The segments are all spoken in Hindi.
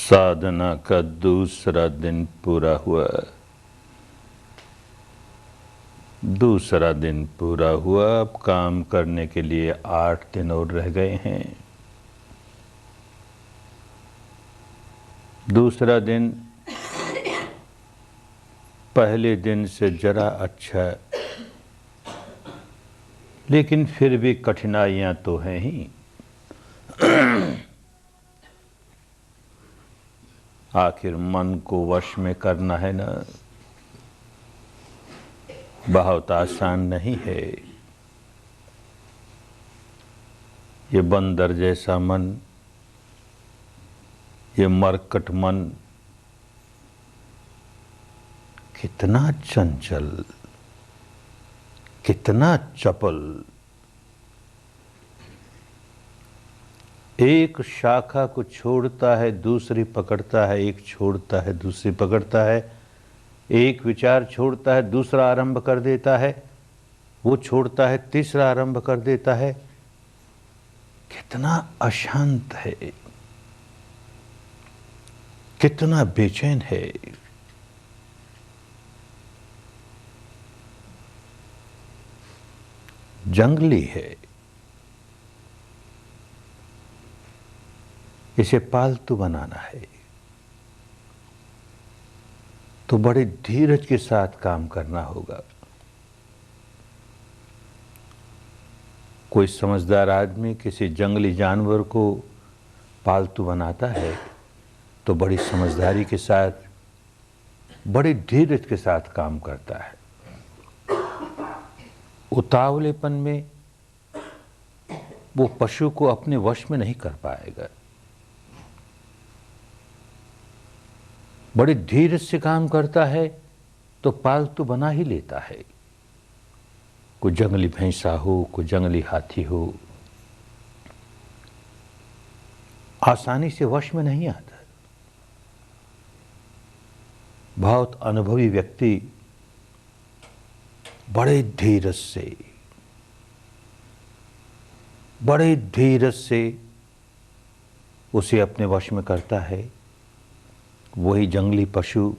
साधना का दूसरा दिन पूरा हुआ। अब काम करने के लिए 8 दिन और रह गए हैं। दूसरा दिन पहले दिन से जरा अच्छा, लेकिन फिर भी कठिनाइयां तो हैं ही। आखिर मन को वश में करना है ना, बहुत आसान नहीं है। ये बंदर जैसा मन, ये मरकट मन कितना चंचल, कितना चपल। एक शाखा को छोड़ता है दूसरी पकड़ता है, एक छोड़ता है दूसरी पकड़ता है, एक विचार छोड़ता है दूसरा आरंभ कर देता है, वो छोड़ता है तीसरा आरंभ कर देता है। कितना अशांत है, कितना बेचैन है। जंगली है। इसे पालतू बनाना है तो बड़े धीरज के साथ काम करना होगा। कोई समझदार आदमी किसी जंगली जानवर को पालतू बनाता है तो बड़ी समझदारी के साथ, बड़े धीरज के साथ काम करता है। उतावलेपन में वो पशु को अपने वश में नहीं कर पाएगा। बड़े धीरज से काम करता है तो पालतू बना ही लेता है। कोई जंगली भैंसा हो, कोई जंगली हाथी हो, आसानी से वश में नहीं आता। बहुत अनुभवी व्यक्ति बड़े धीरज से उसे अपने वश में करता है। वही जंगली पशु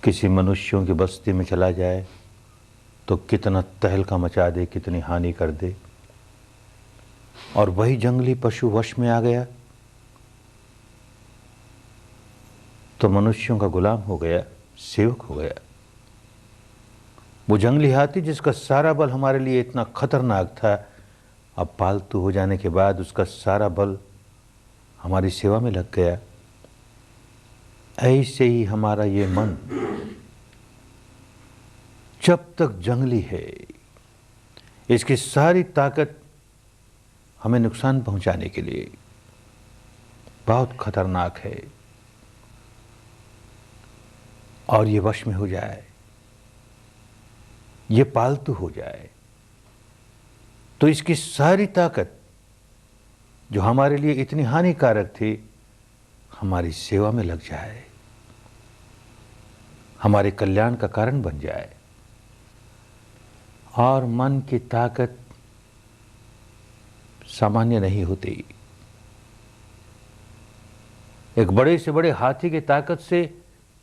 किसी मनुष्यों की बस्ती में चला जाए तो कितना तहलका मचा दे, कितनी हानि कर दे। और वही जंगली पशु वश में आ गया तो मनुष्यों का गुलाम हो गया, सेवक हो गया। वो जंगली हाथी जिसका सारा बल हमारे लिए इतना खतरनाक था, अब पालतू हो जाने के बाद उसका सारा बल हमारी सेवा में लग गया। ऐसे ही हमारा ये मन जब तक जंगली है, इसकी सारी ताकत हमें नुकसान पहुंचाने के लिए बहुत खतरनाक है। और ये वश में हो जाए, ये पालतू हो जाए तो इसकी सारी ताकत जो हमारे लिए इतनी हानिकारक थी, हमारी सेवा में लग जाए, हमारे कल्याण का कारण बन जाए। और मन की ताकत सामान्य नहीं होती। एक बड़े से बड़े हाथी की ताकत से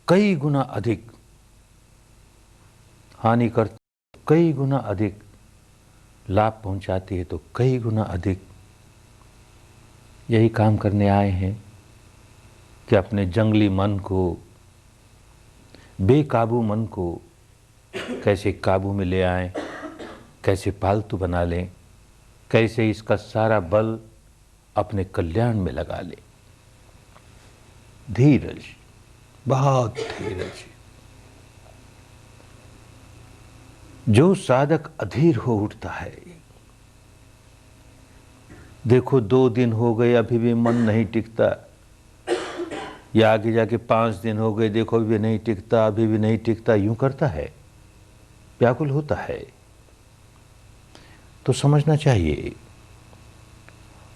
कई गुना अधिक हानि करती, कई गुना अधिक लाभ पहुंचाती है, तो कई गुना अधिक यही काम करने आए हैं कि अपने जंगली मन को, बेकाबू मन को कैसे काबू में ले आएं, कैसे पालतू बना लें, कैसे इसका सारा बल अपने कल्याण में लगा लें। धीरज, बहुत धीरज। जो साधक अधीर हो उठता है, देखो 2 दिन हो गए अभी भी मन नहीं टिकता, या आगे जाके 5 दिन हो गए, देखो अभी भी नहीं टिकता, अभी भी नहीं टिकता, यूं करता है, व्याकुल होता है, तो समझना चाहिए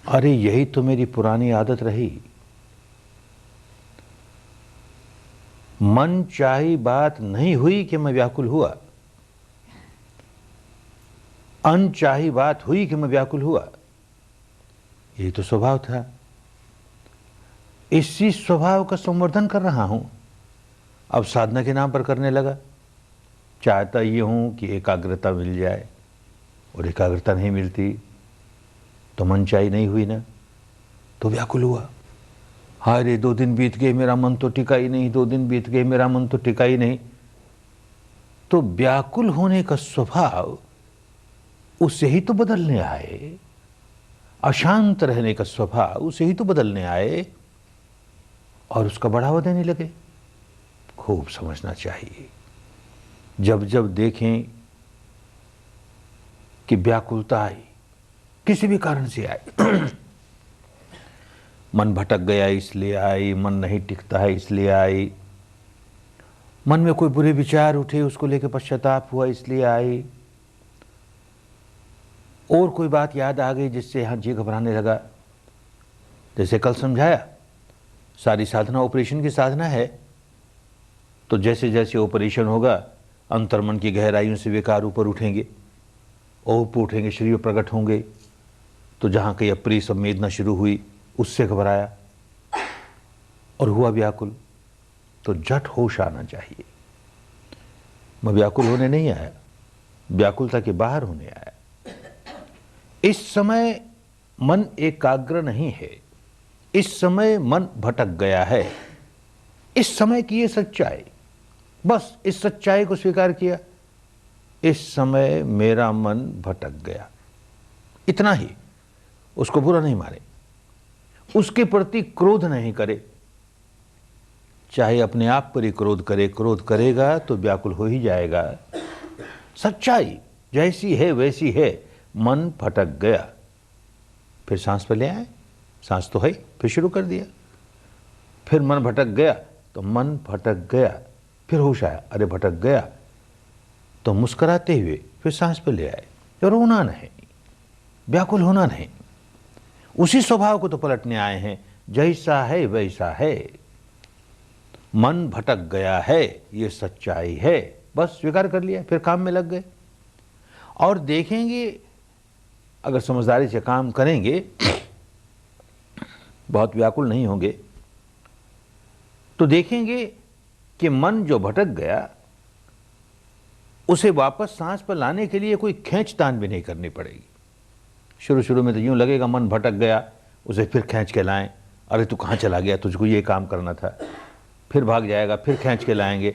अरे यही तो मेरी पुरानी आदत रही। मन चाही बात नहीं हुई कि मैं व्याकुल हुआ, अनचाही बात हुई कि मैं व्याकुल हुआ। ये तो स्वभाव था। इसी स्वभाव का संवर्धन कर रहा हूं। अब साधना के नाम पर करने लगा। चाहता ये हूं कि एकाग्रता मिल जाए, और एकाग्रता नहीं मिलती तो मनचाही नहीं हुई ना, तो व्याकुल हुआ। हाय रे, 2 दिन बीत गए, मेरा मन तो टिका ही नहीं, 2 दिन बीत गए, मेरा मन तो टिका ही नहीं। तो व्याकुल होने का स्वभाव उसे ही तो बदलने आए, अशांत रहने का स्वभाव उसे ही तो बदलने आए, और उसका बढ़ावा देने लगे। खूब समझना चाहिए। जब जब देखें कि व्याकुलता आई, किसी भी कारण से आई, मन भटक गया इसलिए आई, मन नहीं टिकता है इसलिए आई, मन में कोई बुरे विचार उठे उसको लेकर पश्चाताप हुआ इसलिए आई, और कोई बात याद आ गई जिससे यहां जी घबराने लगा। जैसे कल समझाया, सारी साधना ऑपरेशन की साधना है। तो जैसे जैसे ऑपरेशन होगा, अंतर्मन की गहराइयों से विकार ऊपर उठेंगे, ऊपर उठेंगे, शरीर प्रकट होंगे। तो जहां कहीं अप्रिय संवेदना शुरू हुई, उससे घबराया और हुआ व्याकुल। तो झट होश आना चाहिए। मैं व्याकुल होने नहीं आया, व्याकुलता के बाहर होने आया। इस समय मन एकाग्र नहीं है, इस समय मन भटक गया है। इस समय की ये सच्चाई, बस इस सच्चाई को स्वीकार किया। इस समय मेरा मन भटक गया, इतना ही। उसको बुरा नहीं माने, उसके प्रति क्रोध नहीं करे। चाहे अपने आप पर ही क्रोध करे, क्रोध करेगा तो व्याकुल हो ही जाएगा। सच्चाई जैसी है वैसी है। मन भटक गया, फिर सांस पे ले आए, सांस तो है, फिर शुरू कर दिया। फिर मन भटक गया तो मन भटक गया, फिर होश आया, अरे भटक गया, तो मुस्कुराते हुए फिर सांस पे ले आए। तो रोना नहीं, व्याकुल होना नहीं, उसी स्वभाव को तो पलटने आए हैं। जैसा है वैसा है, मन भटक गया है, ये सच्चाई है, बस स्वीकार कर लिया, फिर काम में लग गए। और देखेंगे, अगर समझदारी से काम करेंगे, बहुत व्याकुल नहीं होंगे, तो देखेंगे कि मन जो भटक गया उसे वापस सांस पर लाने के लिए कोई खींचतान भी नहीं करनी पड़ेगी। शुरू शुरू में तो यूं लगेगा मन भटक गया, उसे फिर खींच के लाएं, अरे तू कहाँ चला गया, तुझको ये काम करना था, फिर भाग जाएगा, फिर खींच के लाएंगे।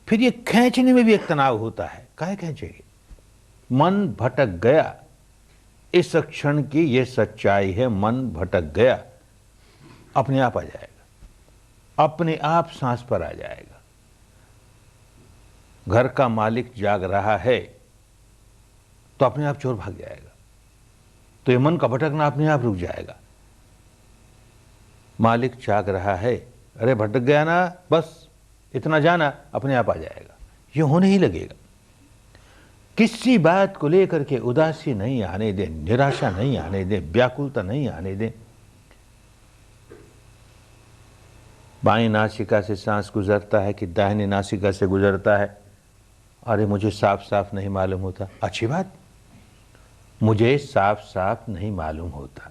फिर ये खींचने में भी एक तनाव होता है, काहे खींचेंगे। मन भटक गया, इस क्षण की ये सच्चाई है, मन भटक गया, अपने आप आ जाएगा, अपने आप सांस पर आ जाएगा। घर का मालिक जाग रहा है तो अपने आप चोर भाग जाएगा, तो ये मन का भटकना अपने आप रुक जाएगा। मालिक जाग रहा है, अरे भटक गया ना, बस इतना जाना, अपने आप आ जाएगा, ये होने ही लगेगा। किसी बात को लेकर के उदासी नहीं आने दें, निराशा नहीं आने दें, व्याकुलता नहीं आने दें। बाईं नासिका से सांस गुजरता है कि दाहिनी नासिका से गुजरता है, अरे मुझे साफ साफ नहीं मालूम होता। अच्छी बात, मुझे साफ साफ नहीं मालूम होता,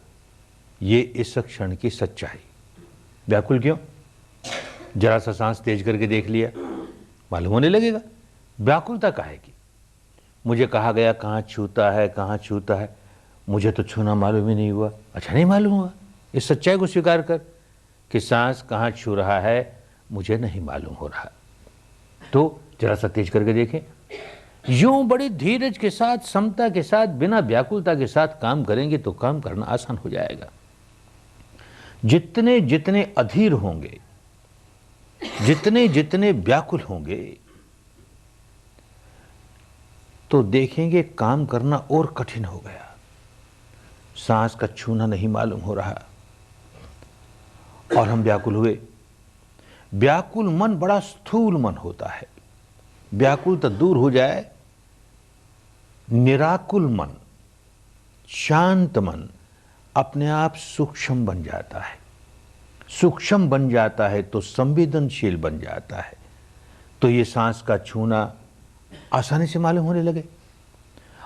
ये इस क्षण की सच्चाई। व्याकुल क्यों? जरा सा सांस तेज करके देख लिया, मालूम होने लगेगा। व्याकुलता काहे की? मुझे कहा गया कहाँ छूता है, कहाँ छूता है, मुझे तो छूना मालूम ही नहीं हुआ। अच्छा, नहीं मालूम हुआ, इस सच्चाई को स्वीकार कर कि सांस कहाँ छू रहा है मुझे नहीं मालूम हो रहा। तो जरा सा तेज करके देखें। यूं बड़ी धीरज के साथ, समता के साथ, बिना व्याकुलता के साथ काम करेंगे तो काम करना आसान हो जाएगा। जितने जितने अधीर होंगे, जितने जितने व्याकुल होंगे, तो देखेंगे काम करना और कठिन हो गया। सांस का छूना नहीं मालूम हो रहा और हम व्याकुल हुए। व्याकुल मन बड़ा स्थूल मन होता है। व्याकुल तो दूर हो जाए, निराकुल मन, शांत मन अपने आप सूक्ष्म बन जाता है। सूक्ष्म बन जाता है तो संवेदनशील बन जाता है, तो ये सांस का छूना आसानी से मालूम होने लगे।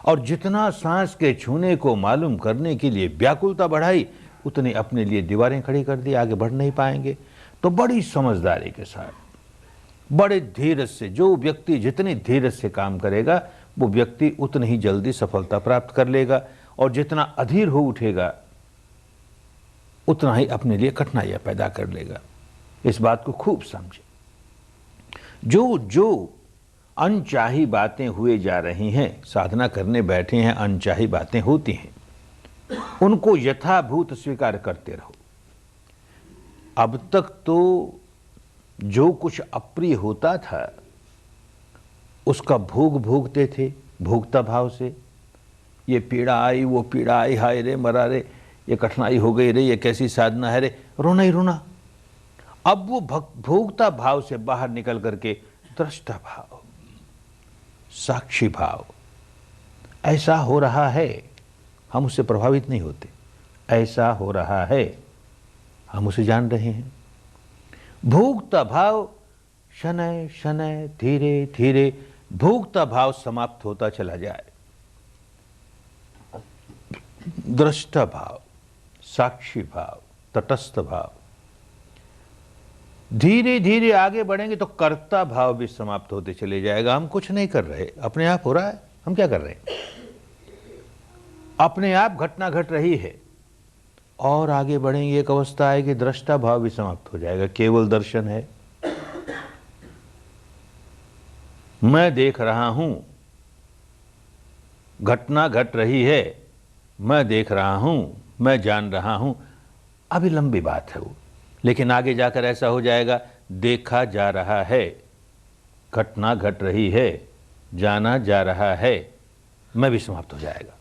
और जितना सांस के छूने को मालूम करने के लिए व्याकुलता बढ़ाई, उतने अपने लिए दीवारें खड़ी कर दी, आगे बढ़ नहीं पाएंगे। तो बड़ी समझदारी के साथ, बड़े धीरज से, जो व्यक्ति जितनी धीरज से काम करेगा वो व्यक्ति उतनी ही जल्दी सफलता प्राप्त कर लेगा, और जितना अधीर हो उठेगा उतना ही अपने लिए कठिनाइयां पैदा कर लेगा। इस बात को खूब समझे। जो जो अनचाही बातें हुए जा रही हैं, साधना करने बैठे हैं, अनचाही बातें होती हैं, उनको यथाभूत स्वीकार करते रहो। अब तक तो जो कुछ अप्रिय होता था उसका भोग भोगते थे, भोगता भाव से। ये पीड़ा आई, वो पीड़ा आई, हाय रे मरा रे, ये कठिनाई हो गई रे, ये कैसी साधना है रे, रोना ही रोना। अब वो भोगता भाव से बाहर निकल करके दृष्टा भाव, साक्षी भाव, ऐसा हो रहा है, हम उससे प्रभावित नहीं होते, ऐसा हो रहा है, हम उसे जान रहे हैं। भोगता भाव शनय शनय धीरे धीरे भोगता भाव समाप्त होता चला जाए। दृष्टा भाव, साक्षी भाव, तटस्थ भाव, धीरे धीरे आगे बढ़ेंगे तो कर्ता भाव भी समाप्त होते चले जाएगा। हम कुछ नहीं कर रहे, अपने आप हो रहा है, हम क्या कर रहे हैं? अपने आप घटना घट रही है। और आगे बढ़ेंगे, एक अवस्था आएगी दृष्टा भाव भी समाप्त हो जाएगा, केवल दर्शन है। मैं देख रहा हूं, घटना घट रही है, मैं देख रहा हूं, मैं जान रहा हूं। अभी लंबी बात है वो, लेकिन आगे जाकर ऐसा हो जाएगा, देखा जा रहा है, घटना घट रही है, जाना जा रहा है, मैं भी समाप्त हो जाएगा।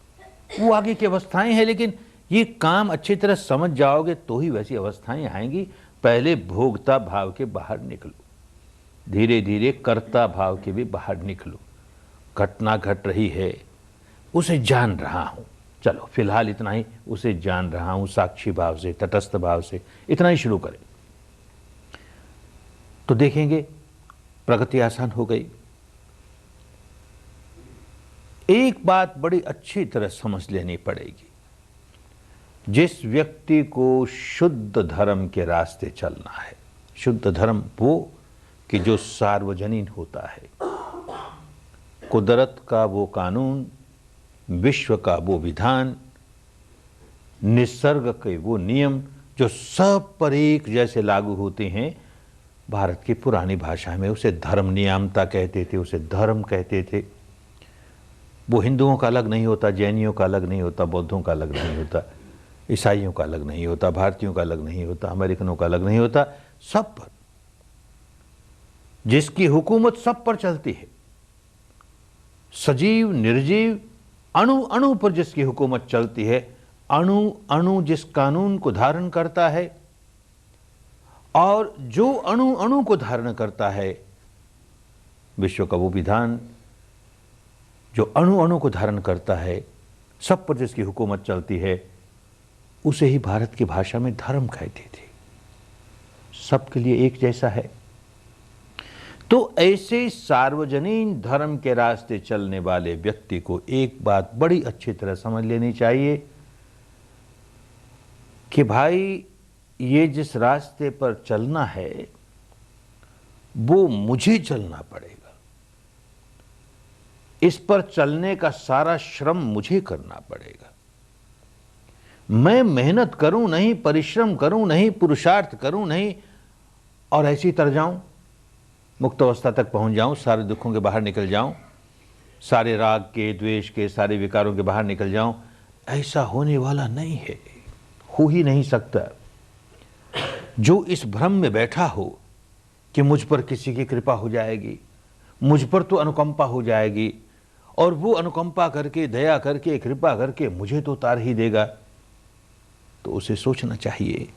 वो आगे की अवस्थाएं हैं, लेकिन ये काम अच्छी तरह समझ जाओगे तो ही वैसी अवस्थाएं आएंगी। पहले भोगता भाव के बाहर निकलो, धीरे धीरे कर्ता भाव के भी बाहर निकलो। घटना घट रही है, उसे जान रहा हूं, चलो फिलहाल इतना ही, उसे जान रहा हूं, साक्षी भाव से, तटस्थ भाव से, इतना ही शुरू करें तो देखेंगे प्रगति आसान हो गई। एक बात बड़ी अच्छी तरह समझ लेनी पड़ेगी, जिस व्यक्ति को शुद्ध धर्म के रास्ते चलना है, शुद्ध धर्म वो कि जो सार्वजनीन होता है, कुदरत का वो कानून, विश्व का वो विधान, निसर्ग के वो नियम जो सब पर एक जैसे लागू होते हैं। भारत की पुरानी भाषा में उसे धर्म नियामता कहते थे, उसे धर्म कहते थे। वो हिंदुओं का अलग नहीं होता, जैनियों का अलग नहीं होता, बौद्धों का अलग नहीं होता, ईसाइयों का अलग नहीं होता, भारतीयों का अलग नहीं होता, अमेरिकनों का अलग नहीं होता, सब पर, जिसकी हुकूमत सब पर चलती है, सजीव निर्जीव अणु अणु पर जिसकी हुकूमत चलती है, अणु अणु जिस कानून को धारण करता है, और जो अणु अणु को धारण करता है, विश्व का वो विधान जो अणु अणु को धारण करता है, सब पर जिसकी हुकूमत चलती है, उसे ही भारत की भाषा में धर्म कहते थे। सबके लिए एक जैसा है। तो ऐसे सार्वजनीन धर्म के रास्ते चलने वाले व्यक्ति को एक बात बड़ी अच्छी तरह समझ लेनी चाहिए कि भाई ये जिस रास्ते पर चलना है वो मुझे चलना पड़ेगा, इस पर चलने का सारा श्रम मुझे करना पड़ेगा। मैं मेहनत करूं नहीं, परिश्रम करूं नहीं, पुरुषार्थ करूं नहीं और ऐसी तर जाऊं, मुक्त अवस्था तक पहुंच जाऊं, सारे दुखों के बाहर निकल जाऊं, सारे राग के, द्वेष के, सारे विकारों के बाहर निकल जाऊं, ऐसा होने वाला नहीं है, हो ही नहीं सकता। जो इस भ्रम में बैठा हो कि मुझ पर किसी की कृपा हो जाएगी, मुझ पर तो अनुकंपा हो जाएगी, और वो अनुकंपा करके, दया करके, कृपा करके मुझे तो उतार ही देगा, तो उसे सोचना चाहिए,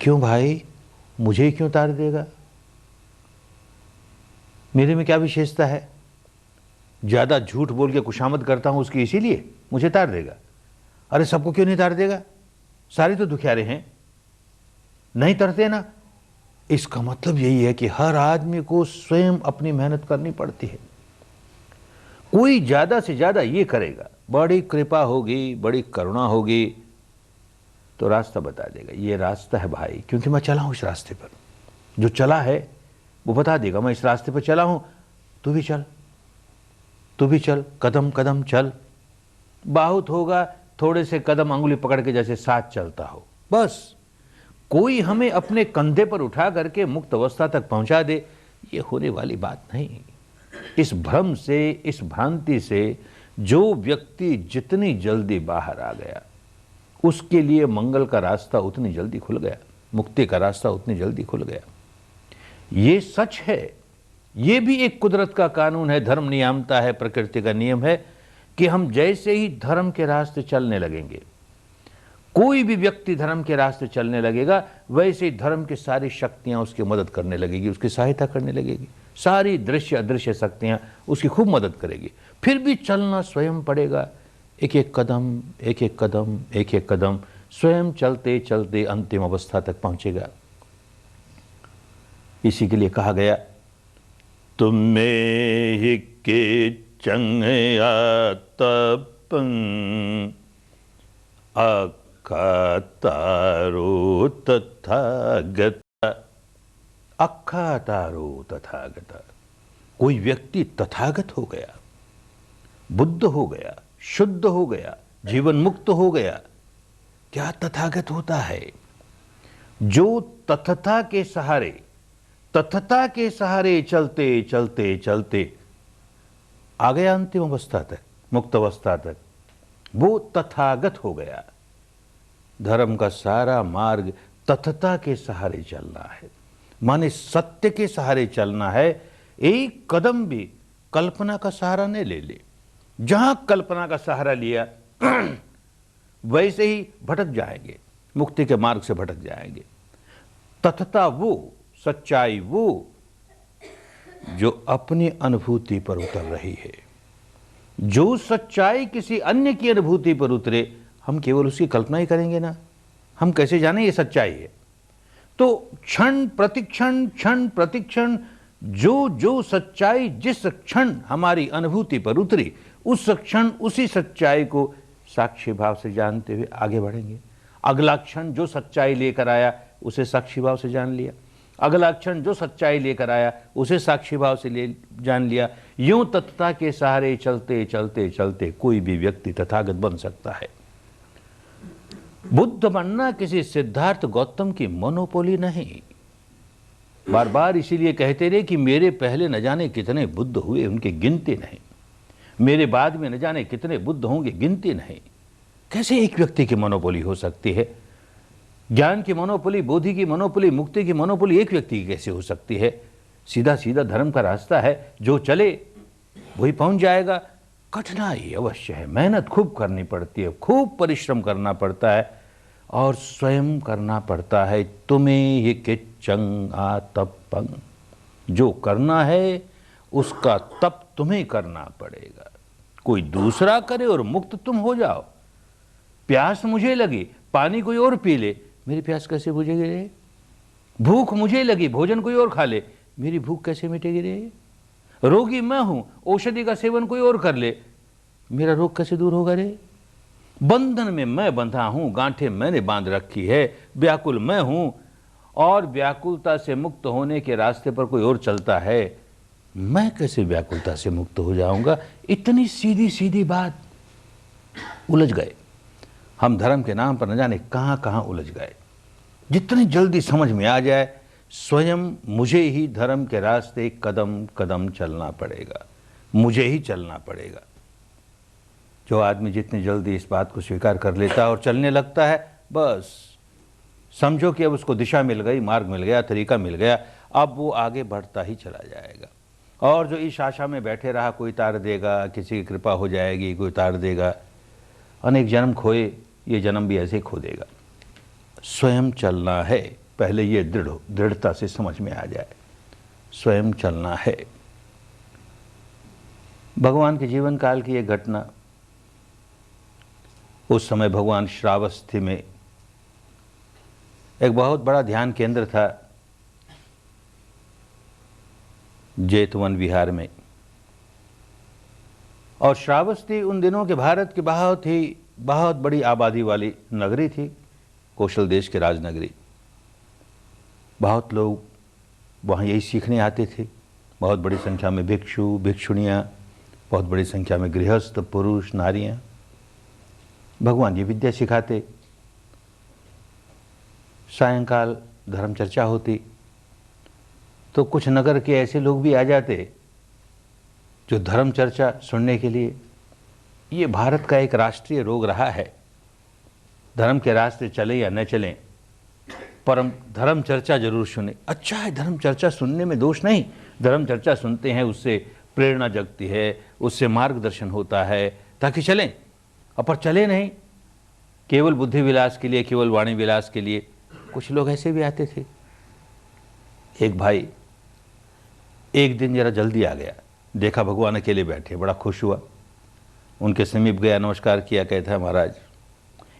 क्यों भाई, मुझे क्यों उतार देगा? मेरे में क्या विशेषता है? ज्यादा झूठ बोल के खुशामद करता हूं उसकी, इसीलिए मुझे तार देगा? अरे सबको क्यों नहीं तार देगा? सारे तो दुखियारे हैं, नहीं तरते ना। इसका मतलब यही है कि हर आदमी को स्वयं अपनी मेहनत करनी पड़ती है। कोई ज्यादा से ज्यादा ये करेगा, बड़ी कृपा होगी, बड़ी करुणा होगी, तो रास्ता बता देगा, ये रास्ता है भाई, क्योंकि मैं चला हूं इस रास्ते पर। जो चला है वो बता देगा, मैं इस रास्ते पर चला हूं, तू भी चल, तू भी चल, कदम कदम चल। बहुत होगा थोड़े से कदम अंगुली पकड़ के जैसे साथ चलता हो, बस। कोई हमें अपने कंधे पर उठा करके मुक्त अवस्था तक पहुंचा दे, ये होने वाली बात नहीं। इस भ्रम से, इस भ्रांति से जो व्यक्ति जितनी जल्दी बाहर आ गया, उसके लिए मंगल का रास्ता उतनी जल्दी खुल गया, मुक्ति का रास्ता उतनी जल्दी खुल गया। ये सच है, ये भी एक कुदरत का कानून है, धर्म नियामता है, प्रकृति का नियम है कि हम जैसे ही धर्म के रास्ते चलने लगेंगे, कोई भी व्यक्ति धर्म के रास्ते चलने लगेगा, वैसे ही धर्म की सारी शक्तियां उसकी मदद करने लगेगी, उसकी सहायता करने लगेगी। सारी दृश्य अदृश्य शक्तियां उसकी खूब मदद करेगी। फिर भी चलना स्वयं पड़ेगा, एक एक कदम, एक एक कदम, एक एक कदम, स्वयं चलते चलते अंतिम अवस्था तक पहुंचेगा। इसी के लिए कहा गया, तुम में ही के चंगया तपं अखातारो तथागत, अखातारो तथागत। कोई व्यक्ति तथागत हो गया, बुद्ध हो गया, शुद्ध हो गया, जीवन मुक्त हो गया। क्या तथागत होता है? जो तथता के सहारे, तथता के सहारे चलते चलते चलते आ गया अंतिम अवस्था तक, मुक्त अवस्था तक, वो तथागत हो गया। धर्म का सारा मार्ग तथता के सहारे चलना है, माने सत्य के सहारे चलना है। एक कदम भी कल्पना का सहारा नहीं ले ले। जहां कल्पना का सहारा लिया वैसे ही भटक जाएंगे, मुक्ति के मार्ग से भटक जाएंगे। तथता वो, सच्चाई वो जो अपनी अनुभूति पर उतर रही है। जो सच्चाई किसी अन्य की अनुभूति पर उतरे, हम केवल उसकी कल्पना ही करेंगे ना, हम कैसे जाने ये सच्चाई है? तो क्षण प्रतिक्षण, क्षण प्रतिक्षण जो जो सच्चाई जिस क्षण हमारी अनुभूति पर उतरी, उस क्षण उसी सच्चाई को साक्षी भाव से जानते हुए आगे बढ़ेंगे। अगला क्षण जो सच्चाई लेकर आया उसे साक्षी भाव से जान लिया, अगला क्षण जो सच्चाई लेकर आया उसे साक्षी भाव से जान लिया। यूं तथता के सहारे चलते चलते चलते कोई भी व्यक्ति तथागत बन सकता है। बुद्ध बनना किसी सिद्धार्थ गौतम की मोनोपोली नहीं। बार बार इसीलिए कहते रहे कि मेरे पहले न जाने कितने बुद्ध हुए, उनकी गिनती नहीं। मेरे बाद में न जाने कितने बुद्ध होंगे, गिनती नहीं। कैसे एक व्यक्ति की मोनोपोली हो सकती है? ज्ञान की मोनोपोली, बोधि की मोनोपोली, मुक्ति की मोनोपोली एक व्यक्ति की कैसे हो सकती है? सीधा सीधा धर्म का रास्ता है, जो चले वही पहुंच जाएगा। कठिनाई अवश्य है, मेहनत खूब करनी पड़ती है, खूब परिश्रम करना पड़ता है और स्वयं करना पड़ता है। तुम्हें ये किच्चंग आतपं, जो करना है उसका तप तुम्हें करना पड़ेगा। कोई दूसरा करे और मुक्त तुम हो जाओ। प्यास मुझे लगी, पानी कोई और पी ले, मेरी प्यास कैसे बुझेगी रे? भूख मुझे लगी, भोजन कोई और खा ले, मेरी भूख कैसे मिटेगी रे? रोगी मैं हूं, औषधि का सेवन कोई और कर ले, मेरा रोग कैसे दूर होगा रे? बंधन में मैं बंधा हूं, गांठें मैंने बांध रखी है, व्याकुल मैं हूं और व्याकुलता से मुक्त होने के रास्ते पर कोई और चलता है, मैं कैसे व्याकुलता से मुक्त हो जाऊंगा? इतनी सीधी सीधी बात। उलझ गए हम, धर्म के नाम पर न जाने कहां कहां उलझ गए। जितनी जल्दी समझ में आ जाए, स्वयं मुझे ही धर्म के रास्ते कदम कदम चलना पड़ेगा, मुझे ही चलना पड़ेगा। जो आदमी जितनी जल्दी इस बात को स्वीकार कर लेता है और चलने लगता है, बस समझो कि अब उसको दिशा मिल गई, मार्ग मिल गया, तरीका मिल गया। अब वो आगे बढ़ता ही चला जाएगा। और जो इस आशा में बैठे रहा कोई तार देगा, किसी की कृपा हो जाएगी, कोई तार देगा, अनेक जन्म खोए, ये जन्म भी ऐसे ही खो देगा। स्वयं चलना है, पहले ये दृढ़ता से समझ में आ जाए, स्वयं चलना है। भगवान के जीवन काल की एक घटना, उस समय भगवान श्रावस्ती में एक बहुत बड़ा ध्यान केंद्र था, जेतवन विहार में। और श्रावस्ती उन दिनों के भारत की बहुत बड़ी आबादी वाली नगरी थी। कौशल देश के राजनगरी। बहुत लोग वहाँ यही सीखने आते थे। बहुत बड़ी संख्या में भिक्षु भिक्षुणियाँ, बहुत बड़ी संख्या में गृहस्थ पुरुष नारियाँ। भगवान जी विद्या सिखाते। सायंकाल धर्म चर्चा होती तो कुछ नगर के ऐसे लोग भी आ जाते जो धर्म चर्चा सुनने के लिए। ये भारत का एक राष्ट्रीय रोग रहा है। धर्म के रास्ते चले या न चलें, पर धर्म चर्चा जरूर सुने। अच्छा है, धर्म चर्चा सुनने में दोष नहीं। धर्म चर्चा सुनते हैं, उससे प्रेरणा जगती है, उससे मार्गदर्शन होता है ताकि चलें। पर चले नहीं, केवल बुद्धि विलास के लिए, केवल वाणी विलास के लिए। कुछ लोग ऐसे भी आते थे। एक भाई एक दिन जरा जल्दी आ गया, देखा भगवान अकेले बैठे, बड़ा खुश हुआ। उनके समीप गया, नमस्कार किया, कहता है महाराज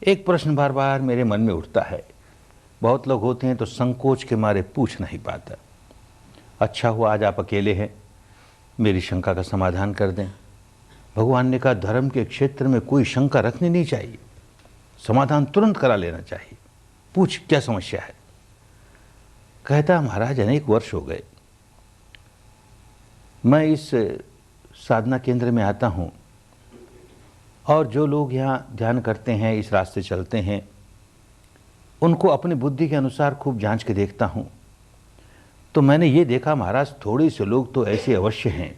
एक प्रश्न बार बार मेरे मन में उठता है। बहुत लोग होते हैं तो संकोच के मारे पूछ नहीं पाता। अच्छा हुआ आज आप अकेले हैं, मेरी शंका का समाधान कर दें। भगवान ने कहा धर्म के क्षेत्र में कोई शंका रखनी नहीं चाहिए, समाधान तुरंत करा लेना चाहिए। पूछ क्या समस्या है। कहता महाराज अनेक वर्ष हो गए मैं इस साधना केंद्र में आता हूँ और जो लोग यहाँ ध्यान करते हैं, इस रास्ते चलते हैं, उनको अपनी बुद्धि के अनुसार खूब जांच के देखता हूँ। तो मैंने ये देखा महाराज थोड़े से लोग तो ऐसे अवश्य हैं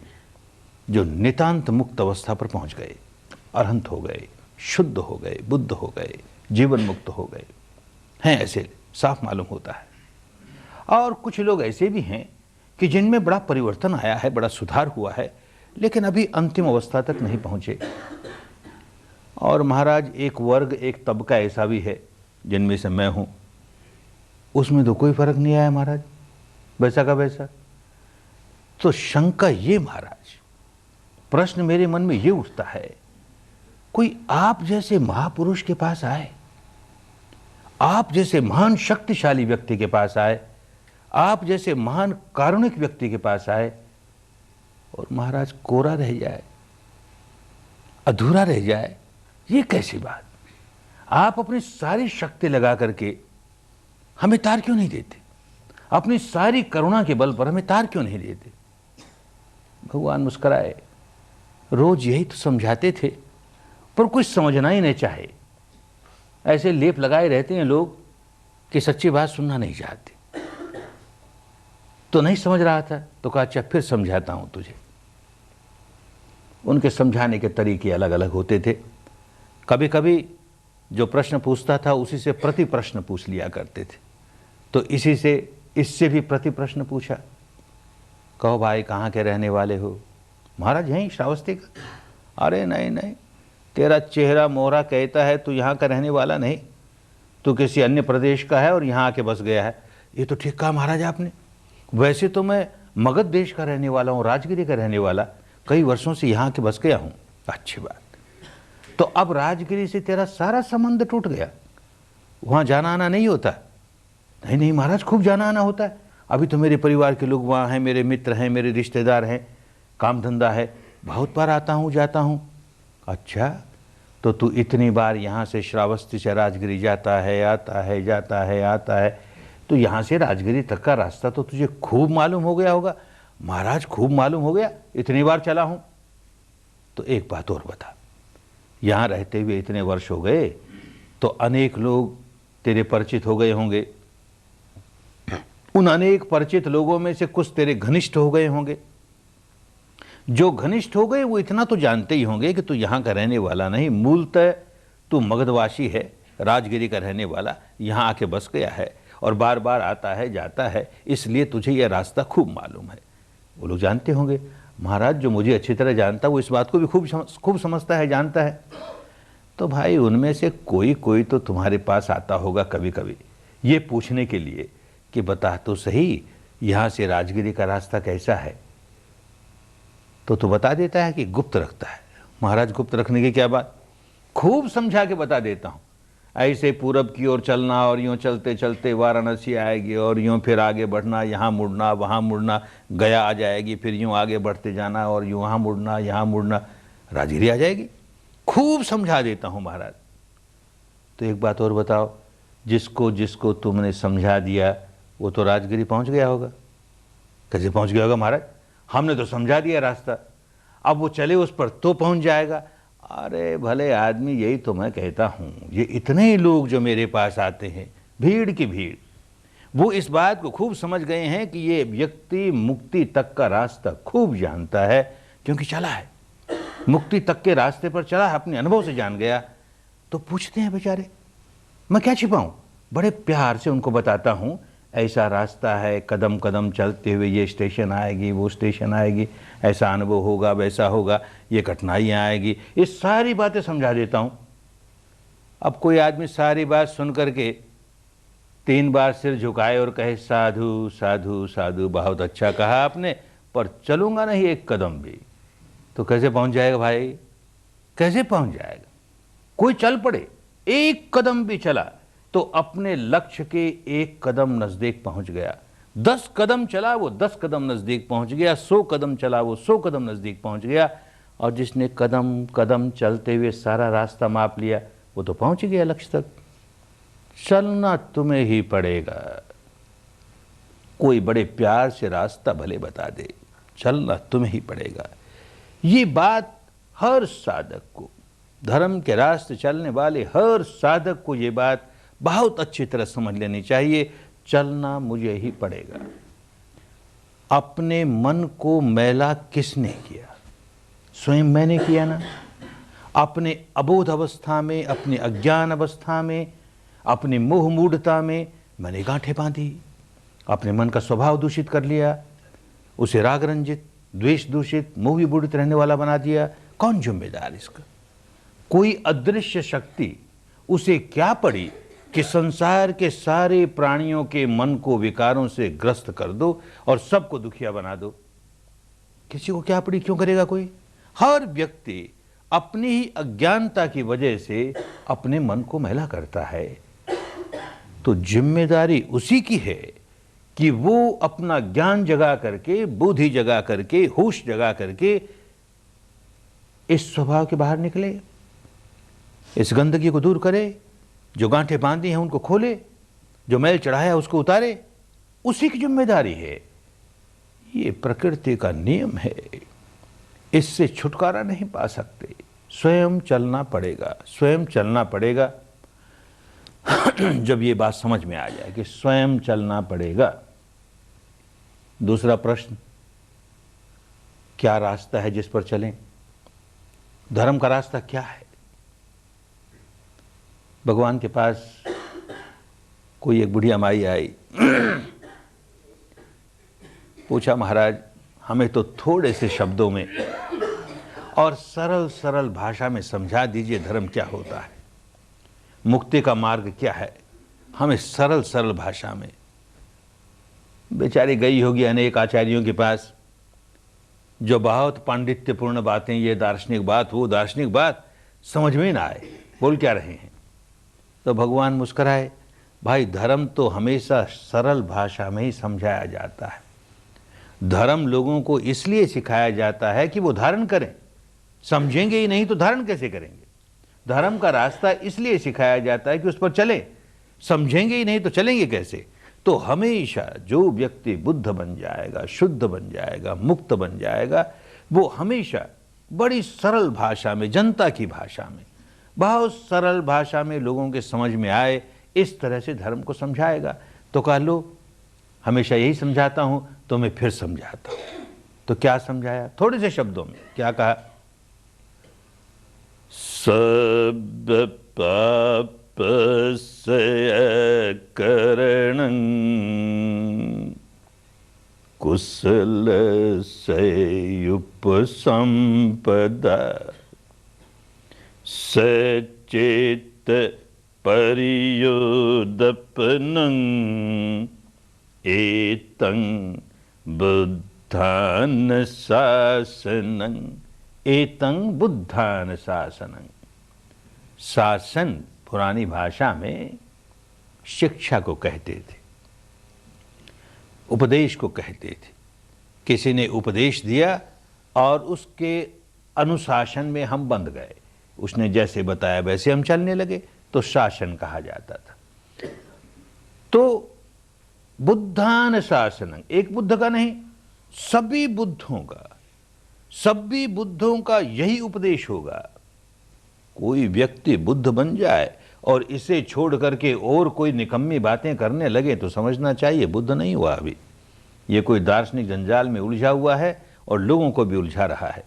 जो नितांत मुक्त अवस्था पर पहुँच गए, अरहंत हो गए, शुद्ध हो गए, बुद्ध हो गए, जीवन मुक्त हो गए हैं। ऐसे साफ मालूम होता है। और कुछ लोग ऐसे भी हैं कि जिनमें बड़ा परिवर्तन आया है, बड़ा सुधार हुआ है, लेकिन अभी अंतिम अवस्था तक नहीं पहुँचे। और महाराज एक वर्ग, एक तबका ऐसा भी है जिनमें से मैं हूँ, उसमें तो कोई फर्क नहीं आया महाराज, वैसा का वैसा। तो शंका ये महाराज, प्रश्न मेरे मन में ये उठता है, कोई आप जैसे महापुरुष के पास आए, आप जैसे महान शक्तिशाली व्यक्ति के पास आए, आप जैसे महान कारुणिक व्यक्ति के पास आए, और महाराज कोरा रह जाए, अधूरा रह जाए, ये कैसी बात। आप अपनी सारी शक्ति लगा करके हमें तार क्यों नहीं देते, अपनी सारी करुणा के बल पर हमें तार क्यों नहीं देते। भगवान मुस्कुराए, रोज यही तो समझाते थे, पर कुछ समझना ही नहीं चाहे। ऐसे लेप लगाए रहते हैं लोग कि सच्ची बात सुनना नहीं चाहते। तो नहीं समझ रहा था तो कहा अच्छा फिर समझाता हूं तुझे। उनके समझाने के तरीके अलग अलग होते थे। कभी कभी जो प्रश्न पूछता था उसी से प्रति प्रश्न पूछ लिया करते थे। तो इससे भी प्रति प्रश्न पूछा। कहो भाई कहाँ के रहने वाले हो। महाराज यहीं श्रावस्ती का। अरे नहीं नहीं, तेरा चेहरा मोहरा कहता है तू यहाँ का रहने वाला नहीं, तू किसी अन्य प्रदेश का है और यहाँ आके बस गया है। ये तो ठीक कहा महाराज आपने। वैसे तो मैं मगध देश का रहने वाला हूँ, राजगिरी का रहने वाला, कई वर्षों से यहाँ के बस गया हूँ। अच्छी बात। तो अब राजगिरी से तेरा सारा संबंध टूट गया, वहाँ जाना आना नहीं होता। नहीं नहीं महाराज, खूब जाना आना होता है। अभी तो मेरे परिवार के लोग वहाँ हैं, मेरे मित्र हैं, मेरे रिश्तेदार हैं, काम धंधा है, बहुत बार आता हूँ जाता हूँ। अच्छा, तो तू इतनी बार यहाँ से श्रावस्ती से राजगिरी जाता है, आता है, जाता है, आता है, तो यहाँ से राजगिरी तक का रास्ता तो तुझे खूब मालूम हो गया होगा। महाराज खूब मालूम हो गया, इतनी बार चला हूँ। तो एक बात और बता, यहाँ रहते हुए इतने वर्ष हो गए तो अनेक लोग तेरे परिचित हो गए होंगे। उन अनेक परिचित लोगों में से कुछ तेरे घनिष्ठ हो गए होंगे। जो घनिष्ठ हो गए वो इतना तो जानते ही होंगे कि तू यहाँ का रहने वाला नहीं, मूलतः तू मगधवासी है, राजगिरी का रहने वाला, यहाँ आके बस गया है और बार बार आता है जाता है, इसलिए तुझे यह रास्ता खूब मालूम है। वो लोग जानते होंगे। महाराज जो मुझे अच्छी तरह जानता वो इस बात को भी खूब समझता है, जानता है। तो भाई उनमें से कोई कोई तो तुम्हारे पास आता होगा कभी कभी ये पूछने के लिए कि बता तो सही यहाँ से राजगिरी का रास्ता कैसा है। तो तू बता देता है कि गुप्त रखता है। महाराज गुप्त रखने की क्या बात, खूब समझा के बता देता हूँ। ऐसे पूरब की ओर चलना और यूँ चलते चलते वाराणसी आएगी और यूँ फिर आगे बढ़ना, यहाँ मुड़ना, वहाँ मुड़ना, गया आ जाएगी, फिर यूँ आगे बढ़ते जाना और यूँ वहाँ मुड़ना, यहाँ मुड़ना, राजगिरी आ जाएगी। खूब समझा देता हूँ महाराज। तो एक बात और बताओ, जिसको जिसको तुमने समझा दिया वो तो राजगिरी पहुंच गया होगा। कैसे पहुंच गया होगा महाराज? हमने तो समझा दिया रास्ता, अब वो चले उस पर तो पहुंच जाएगा। अरे भले आदमी, यही तो मैं कहता हूं, ये इतने लोग जो मेरे पास आते हैं, भीड़ की भीड़, वो इस बात को खूब समझ गए हैं कि ये व्यक्ति मुक्ति तक का रास्ता खूब जानता है, क्योंकि चला है, मुक्ति तक के रास्ते पर चला है, अपने अनुभव से जान गया। तो पूछते हैं बेचारे, मैं क्या छिपाऊं, बड़े प्यार से उनको बताता हूं, ऐसा रास्ता है, कदम कदम चलते हुए ये स्टेशन आएगी, वो स्टेशन आएगी, ऐसा अनुभव होगा, वैसा होगा, ये कठिनाइयाँ आएगी, ये सारी बातें समझा देता हूँ। अब कोई आदमी सारी बात सुन करके 3 बार सिर झुकाए और कहे साधु साधु साधु, बहुत अच्छा कहा आपने, पर चलूंगा नहीं एक कदम भी, तो कैसे पहुंच जाएगा भाई? कैसे पहुंच जाएगा? कोई चल पड़े, एक कदम भी चला तो अपने लक्ष्य के एक कदम नजदीक पहुंच गया। 10 कदम चला वो 10 कदम नजदीक पहुंच गया, 100 कदम चला वो 100 कदम नजदीक पहुंच गया। और जिसने कदम कदम चलते हुए सारा रास्ता माप लिया, वो तो पहुंच गया लक्ष्य तक। चलना तुम्हें ही पड़ेगा। कोई बड़े प्यार से रास्ता भले बता दे, चलना तुम्हें ही पड़ेगा। ये बात हर साधक को, धर्म के रास्ते चलने वाले हर साधक को ये बात बहुत अच्छी तरह समझ लेनी चाहिए, चलना मुझे ही पड़ेगा। अपने मन को मैला किसने किया? स्वयं मैंने किया ना। अपने अबोध अवस्था में, अपने अज्ञान अवस्था में, अपनी मोह मूढ़ता में मैंने गांठें बांधी, अपने मन का स्वभाव दूषित कर लिया, उसे राग रंजित, द्वेष दूषित, मोह विबूढ़ित रहने वाला बना दिया। कौन जिम्मेदार इसका? कोई अदृश्य शक्ति उसे क्या पड़ी कि संसार के सारे प्राणियों के मन को विकारों से ग्रस्त कर दो और सबको दुखिया बना दो। किसी को क्या पड़ी, क्यों करेगा कोई? हर व्यक्ति अपनी ही अज्ञानता की वजह से अपने मन को मैला करता है। तो जिम्मेदारी उसी की है कि वो अपना ज्ञान जगा करके, बुद्धि जगा करके, होश जगा करके इस स्वभाव के बाहर निकले, इस गंदगी को दूर करे, जो गांठें बांधी हैं उनको खोले, जो मैल चढ़ाया है उसको उतारे। उसी की जिम्मेदारी है। ये प्रकृति का नियम है, इससे छुटकारा नहीं पा सकते। स्वयं चलना पड़ेगा, स्वयं चलना पड़ेगा। जब ये बात समझ में आ जाए कि स्वयं चलना पड़ेगा। दूसरा प्रश्न, क्या रास्ता है जिस पर चलें? धर्म का रास्ता क्या है? भगवान के पास कोई एक बुढ़िया माई आई, पूछा, महाराज हमें तो थोड़े से शब्दों में और सरल सरल भाषा में समझा दीजिए, धर्म क्या होता है, मुक्ति का मार्ग क्या है, हमें सरल सरल भाषा में। बेचारी गई होगी अनेक आचार्यों के पास, जो बहुत पांडित्यपूर्ण बातें, ये दार्शनिक बात, वो दार्शनिक बात, समझ में ना आए बोल क्या रहे हैं। तो भगवान मुस्कुराए, भाई धर्म तो हमेशा सरल भाषा में ही समझाया जाता है। धर्म लोगों को इसलिए सिखाया जाता है कि वो धारण करें। समझेंगे ही नहीं तो धारण कैसे करेंगे? धर्म का रास्ता इसलिए सिखाया जाता है कि उस पर चले। समझेंगे ही नहीं तो चलेंगे कैसे? तो हमेशा जो व्यक्ति बुद्ध बन जाएगा, शुद्ध बन जाएगा, मुक्त बन जाएगा, वो हमेशा बड़ी सरल भाषा में, जनता की भाषा में, बहुत सरल भाषा में लोगों के समझ में आए, इस तरह से धर्म को समझाएगा। तो कह लो हमेशा यही समझाता हूं, तो मैं फिर समझाता हूं। तो क्या समझाया? थोड़े से शब्दों में क्या कहा? सब पाप से करणं कुशल से उपसंपदा सचेत परियोदपनं एतं बुद्धान शासनं। एतं बुद्धान शासनं। शासन पुरानी भाषा में शिक्षा को कहते थे, उपदेश को कहते थे। किसी ने उपदेश दिया और उसके अनुशासन में हम बंध गए, उसने जैसे बताया वैसे हम चलने लगे, तो शासन कहा जाता था। तो बुद्धान शासनं, एक बुद्ध का नहीं, सभी बुद्धों का यही उपदेश होगा। कोई व्यक्ति बुद्ध बन जाए और इसे छोड़ करके और कोई निकम्मी बातें करने लगे तो समझना चाहिए बुद्ध नहीं हुआ अभी, ये कोई दार्शनिक जंजाल में उलझा हुआ है और लोगों को भी उलझा रहा है।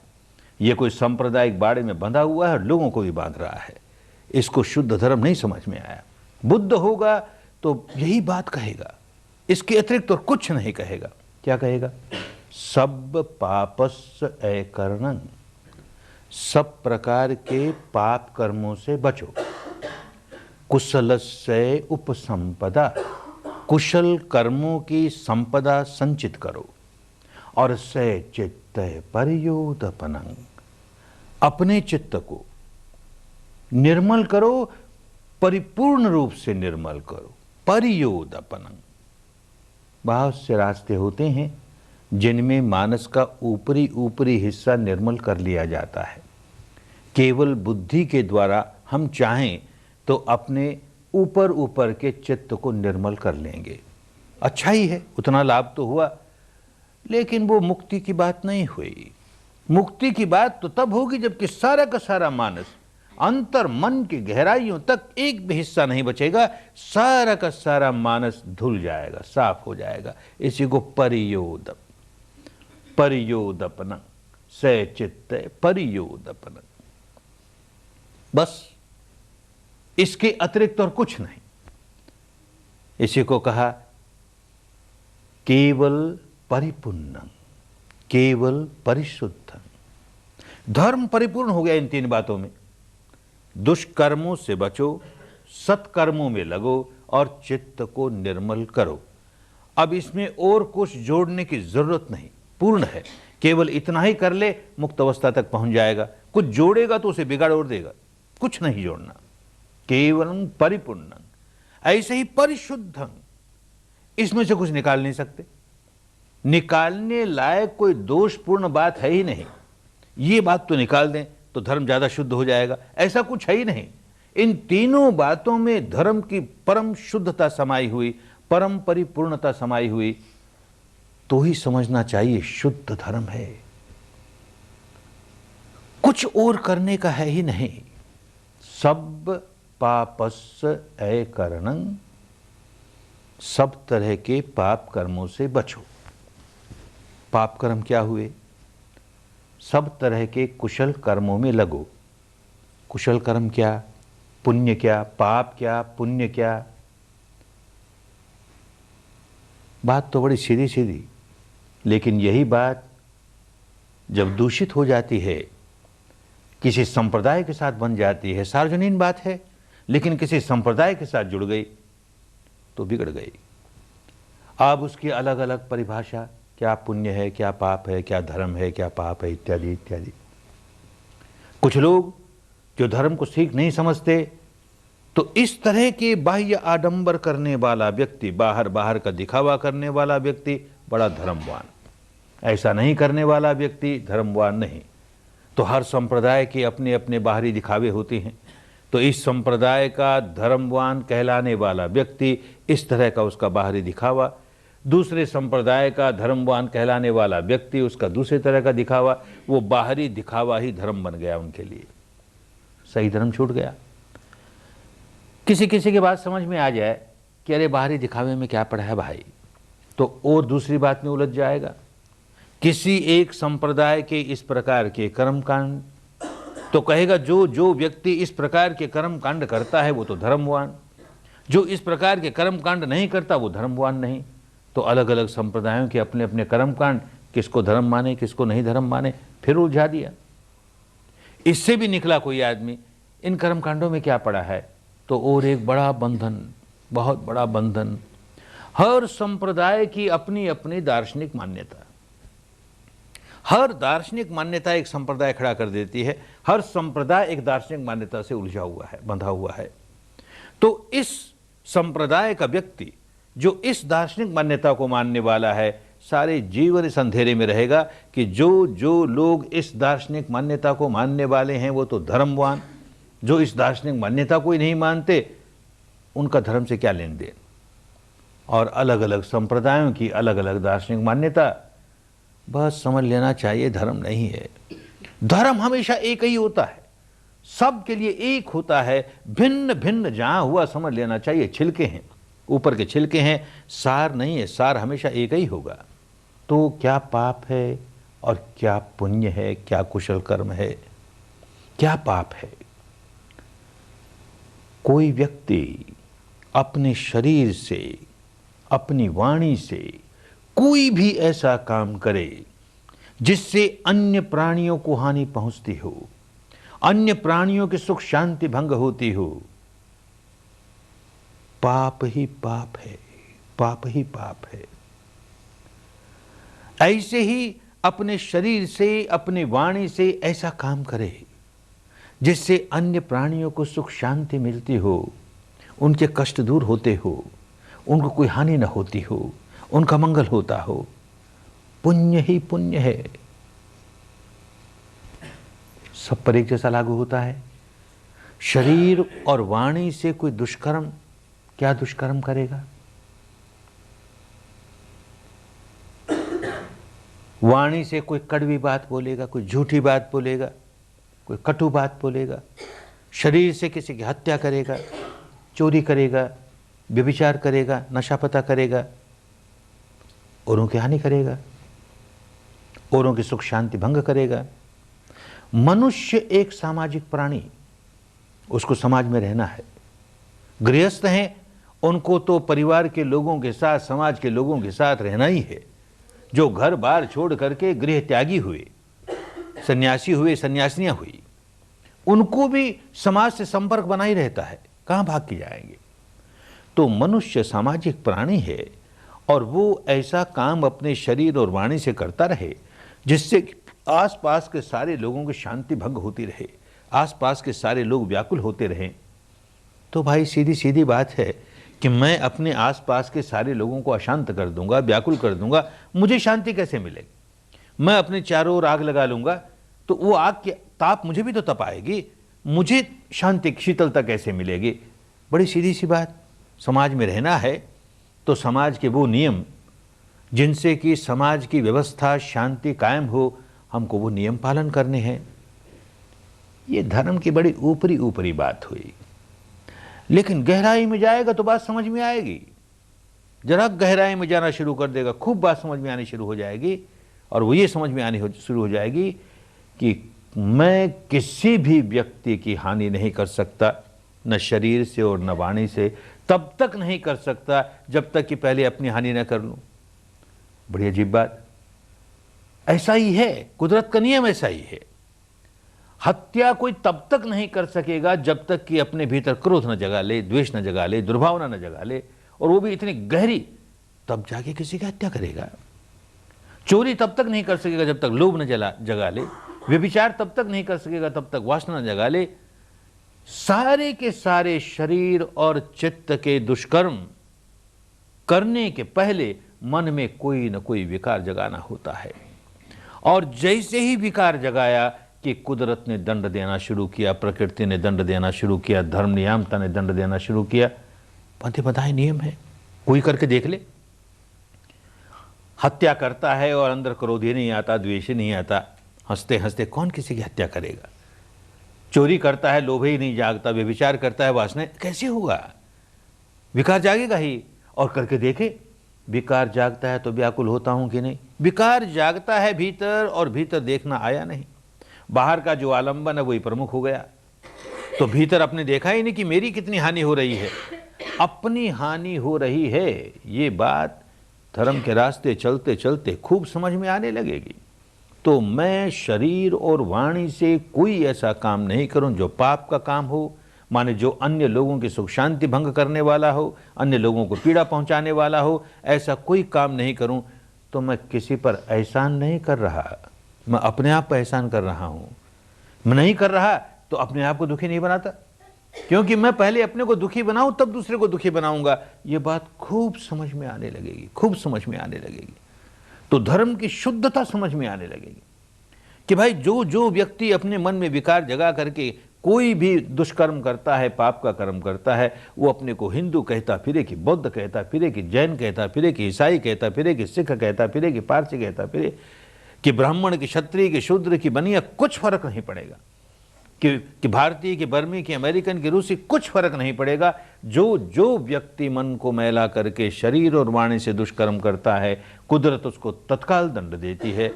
ये कोई सांप्रदायिक बाड़े में बंधा हुआ है और लोगों को भी बांध रहा है। इसको शुद्ध धर्म नहीं समझ में आया। बुद्ध होगा तो यही बात कहेगा, इसके अतिरिक्त और कुछ नहीं कहेगा। क्या कहेगा? सब पापस्य अकरणं, सब प्रकार के पाप कर्मों से बचो। कुशलस्य उपसंपदा, कुशल कर्मों की संपदा संचित करो। और से चित्त पर्योदपनं, अपने चित्त को निर्मल करो, परिपूर्ण रूप से निर्मल करो। पर्योदपनं, बहुत से रास्ते होते हैं जिनमें मानस का ऊपरी हिस्सा निर्मल कर लिया जाता है। केवल बुद्धि के द्वारा हम चाहें तो अपने ऊपर के चित्त को निर्मल कर लेंगे। अच्छा ही है, उतना लाभ तो हुआ, लेकिन वो मुक्ति की बात नहीं हुई। मुक्ति की बात तो तब होगी जबकि सारा का सारा मानस, अंतर मन की गहराइयों तक एक भी हिस्सा नहीं बचेगा, सारा का सारा मानस धुल जाएगा, साफ हो जाएगा। इसी को पर्योदपनं, से चित्त पर्योदपनं, बस इसके अतिरिक्त और कुछ नहीं। इसी को कहा केवल परिपूर्णं, केवल परिशुद्धं। धर्म परिपूर्ण हो गया इन तीन बातों में। दुष्कर्मों से बचो, सत्कर्मों में लगो और चित्त को निर्मल करो। अब इसमें और कुछ जोड़ने की जरूरत नहीं, पूर्ण है। केवल इतना ही कर ले, मुक्त अवस्था तक पहुंच जाएगा। कुछ जोड़ेगा तो उसे बिगाड़ और देगा, कुछ नहीं जोड़ना। केवलम परिपूर्णं, ऐसे ही परिशुद्धं, इसमें से कुछ निकाल नहीं सकते। निकालने लायक कोई दोषपूर्ण बात है ही नहीं। ये बात तो निकाल दें तो धर्म ज्यादा शुद्ध हो जाएगा, ऐसा कुछ है ही नहीं। इन तीनों बातों में धर्म की परम शुद्धता समाई हुई, परम परिपूर्णता समाई हुई, तो ही समझना चाहिए शुद्ध धर्म है। कुछ और करने का है ही नहीं। सब पापस्य अकरणं, सब तरह के पाप कर्मों से बचो। पाप कर्म क्या हुए? सब तरह के कुशल कर्मों में लगो। कुशल कर्म क्या? पुण्य क्या? पाप क्या? पुण्य क्या? बात तो बड़ी सीधी सीधी, लेकिन यही बात जब दूषित हो जाती है, किसी संप्रदाय के साथ बन जाती है, सार्वजनीन बात है, लेकिन किसी संप्रदाय के साथ जुड़ गई तो बिगड़ गई। अब उसकी अलग अलग परिभाषा, क्या पुण्य है, क्या पाप है, क्या धर्म है, क्या पाप है, इत्यादि इत्यादि। कुछ लोग जो धर्म को ठीक नहीं समझते, तो इस तरह के बाह्य आडंबर करने वाला व्यक्ति, बाहर का दिखावा करने वाला व्यक्ति बड़ा धर्मवान, ऐसा नहीं करने वाला व्यक्ति धर्मवान नहीं। तो हर संप्रदाय के अपने अपने बाहरी दिखावे होते हैं। तो इस संप्रदाय का धर्मवान कहलाने वाला व्यक्ति इस तरह का उसका बाहरी दिखावा, दूसरे संप्रदाय का धर्मवान कहलाने वाला व्यक्ति उसका दूसरे तरह का दिखावा, वो बाहरी दिखावा ही धर्म बन गया उनके लिए, सही धर्म छूट गया। किसी किसी की बात समझ में आ जाए कि अरे बाहरी दिखावे में क्या पड़ा है भाई, तो और दूसरी बात में उलझ जाएगा। किसी एक संप्रदाय के इस प्रकार के कर्मकांड, तो कहेगा जो जो व्यक्ति इस प्रकार के कर्मकांड करता है वो तो धर्मवान, जो इस प्रकार के कर्मकांड नहीं करता वो धर्मवान नहीं। तो अलग अलग संप्रदायों के अपने अपने कर्मकांड, किसको धर्म माने किसको नहीं धर्म माने, फिर उलझा दिया। इससे भी निकला कोई आदमी, इन कर्मकांडों में क्या पड़ा है, तो और एक बड़ा बंधन, बहुत बड़ा बंधन। हर संप्रदाय की अपनी अपनी दार्शनिक मान्यता, हर दार्शनिक मान्यता एक संप्रदाय खड़ा कर देती है, हर संप्रदाय एक दार्शनिक मान्यता से उलझा हुआ है, बंधा हुआ है। तो इस संप्रदाय का व्यक्ति जो इस दार्शनिक मान्यता को मानने वाला है, सारे जीवन इस अंधेरे में रहेगा कि जो जो लोग इस दार्शनिक मान्यता को मानने वाले हैं वो तो धर्मवान, जो इस दार्शनिक मान्यता को ही नहीं मानते उनका धर्म से क्या लेन देन। और अलग अलग संप्रदायों की अलग अलग दार्शनिक मान्यता, बस समझ लेना चाहिए धर्म नहीं है। धर्म हमेशा एक ही होता है, सबके लिए एक होता है, भिन्न भिन्न जहां हुआ समझ लेना चाहिए। छिलके हैं, ऊपर के छिलके हैं, सार नहीं है। सार हमेशा एक ही होगा। तो क्या पाप है और क्या पुण्य है, क्या कुशल कर्म है, क्या पाप है? कोई व्यक्ति अपने शरीर से, अपनी वाणी से कोई भी ऐसा काम करे जिससे अन्य प्राणियों को हानि पहुंचती हो, अन्य प्राणियों की सुख शांति भंग होती हो, पाप ही पाप है, पाप ही पाप है। ऐसे ही अपने शरीर से, अपनी वाणी से ऐसा काम करे जिससे अन्य प्राणियों को सुख शांति मिलती हो, उनके कष्ट दूर होते हो, उनको कोई हानि न होती हो, उनका मंगल होता हो, पुण्य ही पुण्य है। सब पर एक जैसा लागू होता है। शरीर और वाणी से कोई दुष्कर्म, क्या दुष्कर्म करेगा? वाणी से कोई कड़वी बात बोलेगा, कोई झूठी बात बोलेगा, कोई कटु बात बोलेगा। शरीर से किसी की हत्या करेगा, चोरी करेगा, व्यभिचार करेगा, नशा पता करेगा, औरों की हानि करेगा, औरों की सुख शांति भंग करेगा। मनुष्य एक सामाजिक प्राणी, उसको समाज में रहना है। गृहस्थ हैं, उनको तो परिवार के लोगों के साथ, समाज के लोगों के साथ रहना ही है। जो घर बार छोड़ करके गृह त्यागी हुए, सन्यासी हुए, सन्यासिनियां हुई, उनको भी समाज से संपर्क बना ही रहता है, कहां भाग के जाएंगे? तो मनुष्य सामाजिक प्राणी है और वो ऐसा काम अपने शरीर और वाणी से करता रहे जिससे आसपास के सारे लोगों की शांति भंग होती रहे, आसपास के सारे लोग व्याकुल होते रहें। तो भाई सीधी सीधी बात है कि मैं अपने आसपास के सारे लोगों को अशांत कर दूंगा, व्याकुल कर दूंगा, मुझे शांति कैसे मिलेगी? मैं अपने चारों ओर आग लगा लूंगा तो वो आग के ताप मुझे भी तो तपाएगी, मुझे शांति शीतलता कैसे मिलेगी? बड़ी सीधी सी बात। समाज में रहना है तो समाज के वो नियम जिनसे कि समाज की व्यवस्था शांति कायम हो, हमको वो नियम पालन करने हैं। ये धर्म की बड़ी ऊपरी ऊपरी बात हुई, लेकिन गहराई में जाएगा तो बात समझ में आएगी। जरा गहराई में जाना शुरू कर देगा, खूब बात समझ में आनी शुरू हो जाएगी। और वो ये समझ में आनी शुरू हो जाएगी कि मैं किसी भी व्यक्ति की हानि नहीं कर सकता, न शरीर से और न वाणी से। तब तक नहीं कर सकता जब तक कि पहले अपनी हानि न कर लूं। बड़ी अजीब बात। ऐसा ही है, कुदरत का नियम ऐसा ही है। हत्या कोई तब तक नहीं कर सकेगा जब तक कि अपने भीतर क्रोध न जगा ले, द्वेष न जगा ले, दुर्भावना न जगा ले, और वो भी इतनी गहरी, तब जाके किसी की हत्या करेगा। चोरी तब तक नहीं कर सकेगा जब तक लोभ न जगा ले, व्यभिचार तब तक नहीं कर सकेगा तब तक वासना न जगा ले। सारे के सारे शरीर और चित्त के दुष्कर्म करने के पहले मन में कोई न कोई विकार जगाना होता है। और जैसे ही विकार जगाया कि कुदरत ने दंड देना शुरू किया, प्रकृति ने दंड देना शुरू किया, धर्म नियामता ने दंड देना शुरू किया। बंधे बंधाए नियम है, कोई करके देख ले। हत्या करता है और अंदर क्रोध ही नहीं आता, द्वेष ही नहीं आता, हंसते हंसते कौन किसी की हत्या करेगा? चोरी करता है, लोभ ही नहीं जागता, व्यभिचार करता है, वासना, कैसे होगा? विकार जागेगा ही। और करके देखे, विकार जागता है तो व्याकुल होता हूं कि नहीं? विकार जागता है भीतर और भीतर देखना आया नहीं। बाहर का जो आलंबन है वही प्रमुख हो गया, तो भीतर अपने देखा ही नहीं कि मेरी कितनी हानि हो रही है। अपनी हानि हो रही है, ये बात धर्म के रास्ते चलते चलते खूब समझ में आने लगेगी। तो मैं शरीर और वाणी से कोई ऐसा काम नहीं करूं जो पाप का काम हो, माने जो अन्य लोगों की सुख शांति भंग करने वाला हो, अन्य लोगों को पीड़ा पहुंचाने वाला हो। ऐसा कोई काम नहीं करूं तो मैं किसी पर एहसान नहीं कर रहा, मैं अपने आप पर एहसान कर रहा हूं। मैं नहीं कर रहा तो अपने आप को दुखी नहीं बनाता, क्योंकि मैं पहले अपने को दुखी बनाऊं तब दूसरे को दुखी बनाऊंगा। ये बात खूब समझ में आने लगेगी, खूब समझ में आने लगेगी। तो धर्म की शुद्धता समझ में आने लगेगी कि भाई जो जो व्यक्ति अपने मन में विकार जगा करके कोई भी दुष्कर्म करता है, पाप का कर्म करता है, वो अपने को हिंदू कहता फिरे कि बौद्ध कहता फिरे कि जैन कहता फिरे कि ईसाई कहता फिरे कि सिख कहता फिरे कि पारसी कहता फिरे कि ब्राह्मण की, क्षत्रिय की, शूद्र की, बनिया, कुछ फर्क नहीं पड़ेगा। कि भारतीय, कि बर्मी, कि अमेरिकन, की रूसी, कुछ फर्क नहीं पड़ेगा। जो जो व्यक्ति मन को मैला करके शरीर और वाणी से दुष्कर्म करता है, कुदरत उसको तत्काल दंड देती है।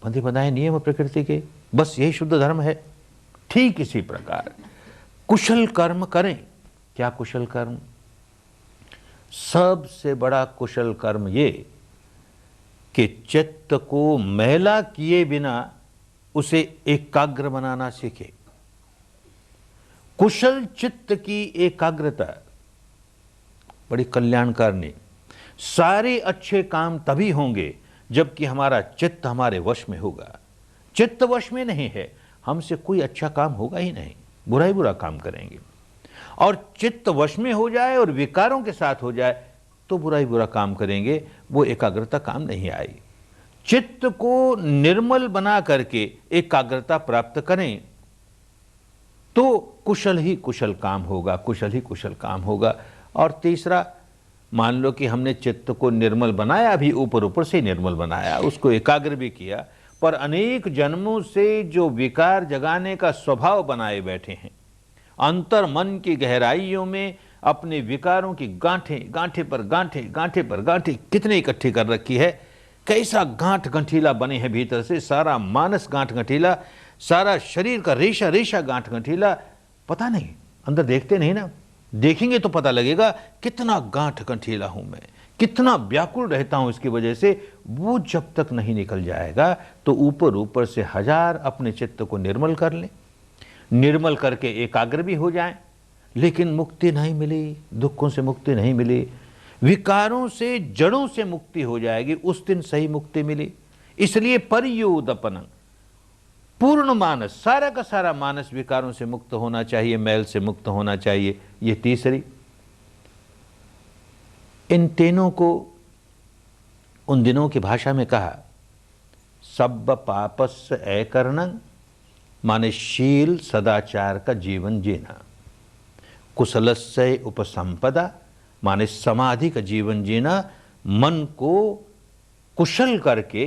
बंधे बनाए नियम प्रकृति के, बस यही शुद्ध धर्म है। ठीक इसी प्रकार कुशल कर्म करें। क्या कुशल कर्म? सबसे बड़ा कुशल कर्म ये कि चित्त को मैला किए बिना उसे एकाग्र बनाना सीखे। कुशल चित्त की एकाग्रता बड़ी कल्याणकारिणी। सारे अच्छे काम तभी होंगे जबकि हमारा चित्त हमारे वश में होगा। चित्त वश में नहीं है, हमसे कोई अच्छा काम होगा ही नहीं, बुरा ही बुरा काम करेंगे। और चित्त वश में हो जाए और विकारों के साथ हो जाए तो बुरा ही बुरा काम करेंगे, वो एकाग्रता काम नहीं आई। चित्त को निर्मल बना करके एकाग्रता प्राप्त करें तो कुशल ही कुशल काम होगा, कुशल ही कुशल काम होगा। और तीसरा, मान लो कि हमने चित्त को निर्मल बनाया, भी ऊपर ऊपर से निर्मल बनाया, उसको एकाग्र भी किया, पर अनेक जन्मों से जो विकार जगाने का स्वभाव बनाए बैठे हैं, अंतर मन की गहराइयों में अपने विकारों की गांठें, गांठे पर गांठे, गांठे पर गांठे कितने इकट्ठी कर रखी है। कैसा गांठ गंठीला बने हैं भीतर से, सारा मानस गांठ गंठीला, सारा शरीर का रेशा रेशा गांठ गंठीला। पता नहीं, अंदर देखते नहीं ना, देखेंगे तो पता लगेगा कितना गांठ गंठीला हूं मैं, कितना व्याकुल रहता हूं इसकी वजह से। वो जब तक नहीं निकल जाएगा तो ऊपर ऊपर से हजार अपने चित्त को निर्मल कर लें, निर्मल करके एकाग्र भी हो जाएं, लेकिन मुक्ति नहीं मिली, दुखों से मुक्ति नहीं मिली, विकारों से, जड़ों से मुक्ति हो जाएगी, उस दिन सही मुक्ति मिली। इसलिए परियोदपन, पूर्ण मानस, सारा का सारा मानस विकारों से मुक्त होना चाहिए, मैल से मुक्त होना चाहिए। ये तीसरी। इन तीनों को उन दिनों की भाषा में कहा सब पापस्य अकरणं, माने शील सदाचार का जीवन जीना। कुशलस्य उपसंपदा, माने समाधि का जीवन जीना, मन को कुशल करके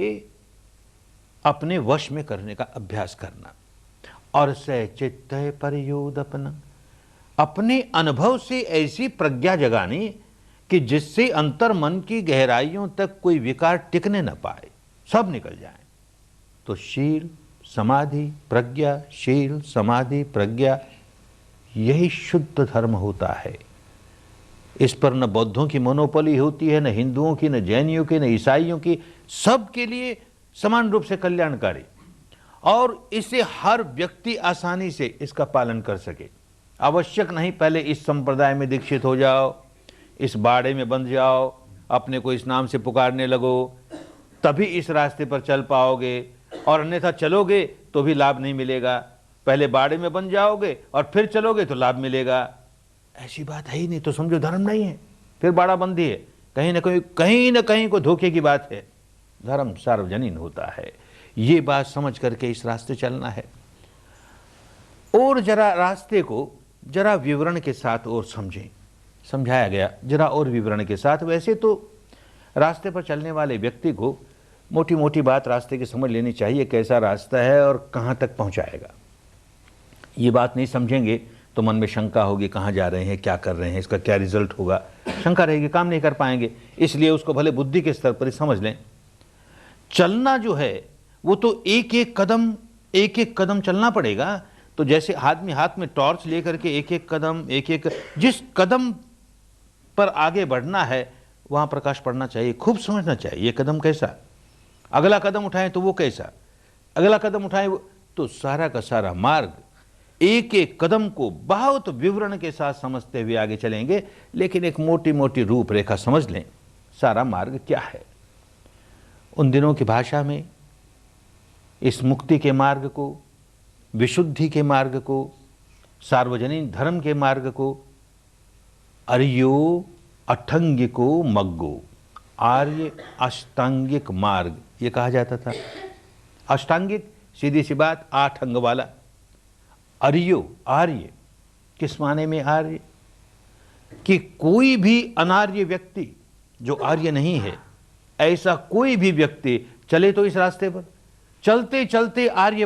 अपने वश में करने का अभ्यास करना। और स चित्त परियोदपन, अपने अनुभव से ऐसी प्रज्ञा जगानी कि जिससे अंतर मन की गहराइयों तक कोई विकार टिकने न पाए, सब निकल जाए। तो शील समाधि प्रज्ञा, शील समाधि प्रज्ञा, यही शुद्ध धर्म होता है। इस पर न बौद्धों की मोनोपोली होती है, न हिंदुओं की, न जैनियों की, न ईसाइयों की, सबके लिए समान रूप से कल्याणकारी। और इसे हर व्यक्ति आसानी से इसका पालन कर सके। आवश्यक नहीं पहले इस संप्रदाय में दीक्षित हो जाओ, इस बाड़े में बंध जाओ, अपने को इस नाम से पुकारने लगो, तभी इस रास्ते पर चल पाओगे, और अन्यथा चलोगे तो भी लाभ नहीं मिलेगा। पहले बाड़े में बन जाओगे और फिर चलोगे तो लाभ मिलेगा। ऐसी बात है ही नहीं, तो समझो धर्म नहीं है, फिर बाड़ा बंदी है। कहीं ना कहीं को धोखे की बात है। धर्म सार्वजनीन होता है, ये बात समझ करके इस रास्ते चलना है। और जरा रास्ते को जरा विवरण के साथ और समझें, समझाया गया जरा और विवरण के साथ। वैसे तो रास्ते पर चलने वाले व्यक्ति को मोटी मोटी बात रास्ते की समझ लेनी चाहिए, कैसा रास्ता है और कहाँ तक पहुँचाएगा। ये बात नहीं समझेंगे तो मन में शंका होगी, कहाँ जा रहे हैं, क्या कर रहे हैं, इसका क्या रिजल्ट होगा, शंका रहेगी, काम नहीं कर पाएंगे। इसलिए उसको भले बुद्धि के स्तर पर ही समझ लें। चलना जो है वो तो एक एक कदम चलना पड़ेगा। तो जैसे आदमी हाथ में टॉर्च लेकर के एक एक कदम, जिस कदम पर आगे बढ़ना है वहां प्रकाश पड़ना चाहिए, खूब समझना चाहिए ये कदम कैसा, अगला कदम उठाएं तो वो कैसा, अगला कदम उठाएं वो, तो सारा का सारा मार्ग एक एक कदम को बहुत विवरण के साथ समझते हुए आगे चलेंगे। लेकिन एक मोटी मोटी रूपरेखा समझ लें, सारा मार्ग क्या है। उन दिनों की भाषा में इस मुक्ति के मार्ग को, विशुद्धि के मार्ग को, सार्वजनिक धर्म के मार्ग को आर्यो अष्टांगिको मग्गो, आर्य अष्टांगिक मार्ग ये कहा जाता था। अष्टांगिक सीधी सी बात, 8 अंग वाला। अर्यो, आर्य किस माने में आर्य? कि कोई भी अनार्य व्यक्ति जो आर्य नहीं है, ऐसा कोई भी व्यक्ति चले तो इस रास्ते पर, चलते चलते आर्य